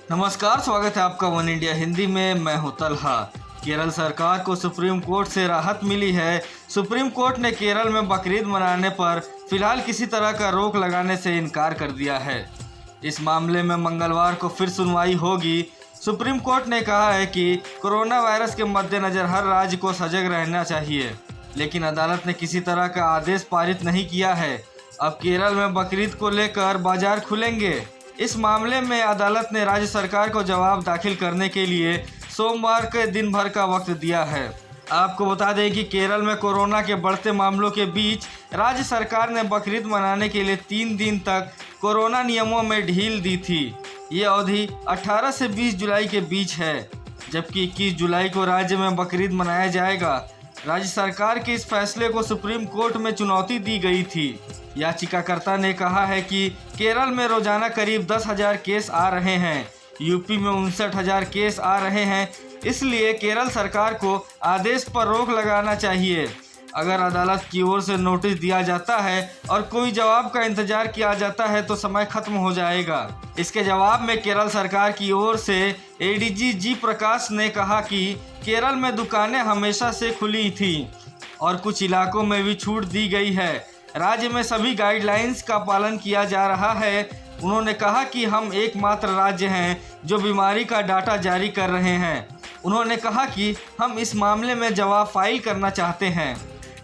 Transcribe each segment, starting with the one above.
नमस्कार, स्वागत है आपका वन इंडिया हिंदी में। मैं हूं तलहा। केरल सरकार को सुप्रीम कोर्ट से राहत मिली है। सुप्रीम कोर्ट ने केरल में बकरीद मनाने पर फिलहाल किसी तरह का रोक लगाने से इनकार कर दिया है। इस मामले में मंगलवार को फिर सुनवाई होगी। सुप्रीम कोर्ट ने कहा है कि कोरोना वायरस के मद्देनज़र हर राज्य को सजग रहना चाहिए, लेकिन अदालत ने किसी तरह का आदेश पारित नहीं किया है। अब केरल में बकरीद को लेकर बाजार खुलेंगे। इस मामले में अदालत ने राज्य सरकार को जवाब दाखिल करने के लिए सोमवार के दिन भर का वक्त दिया है। आपको बता दें कि केरल में कोरोना के बढ़ते मामलों के बीच राज्य सरकार ने बकरीद मनाने के लिए 3 दिन तक कोरोना नियमों में ढील दी थी। ये अवधि 18 से 20 जुलाई के बीच है, जबकि 21 जुलाई को राज्य में बकरीद मनाया जाएगा। राज्य सरकार के इस फैसले को सुप्रीम कोर्ट में चुनौती दी गई थी। याचिकाकर्ता ने कहा है कि केरल में रोजाना करीब 10,000 केस आ रहे हैं, यूपी में 59,000 केस आ रहे हैं, इसलिए केरल सरकार को आदेश पर रोक लगाना चाहिए। अगर अदालत की ओर से नोटिस दिया जाता है और कोई जवाब का इंतजार किया जाता है तो समय खत्म हो जाएगा। इसके जवाब में केरल सरकार की ओर से एडीजी जी प्रकाश ने कहा कि केरल में दुकानें हमेशा से खुली थी और कुछ इलाकों में भी छूट दी गई है। राज्य में सभी गाइडलाइंस का पालन किया जा रहा है। उन्होंने कहा कि हम एकमात्र राज्य हैं जो बीमारी का डाटा जारी कर रहे हैं। उन्होंने कहा कि हम इस मामले में जवाब फाइल करना चाहते हैं।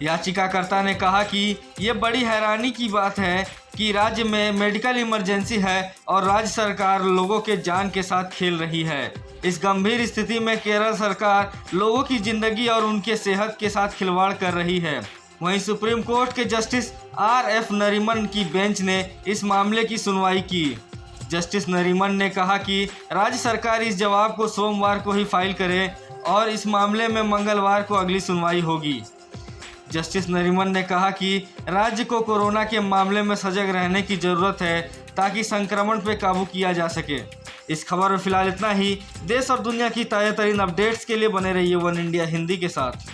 याचिकाकर्ता ने कहा कि ये बड़ी हैरानी की बात है कि राज्य में मेडिकल इमरजेंसी है और राज्य सरकार लोगों के जान के साथ खेल रही है। इस गंभीर स्थिति में केरल सरकार लोगों की जिंदगी और उनके सेहत के साथ खिलवाड़ कर रही है। वहीं सुप्रीम कोर्ट के जस्टिस RF नरीमन की बेंच ने इस मामले की सुनवाई की। जस्टिस नरीमन ने कहा कि राज्य सरकार इस जवाब को सोमवार को ही फाइल करे और इस मामले में मंगलवार को अगली सुनवाई होगी। जस्टिस नरीमन ने कहा कि राज्य को कोरोना के मामले में सजग रहने की ज़रूरत है ताकि संक्रमण पर काबू किया जा सके। इस खबर में फिलहाल इतना ही। देश और दुनिया की ताज़ा तरीन अपडेट्स के लिए बने रहिए वन इंडिया हिंदी के साथ।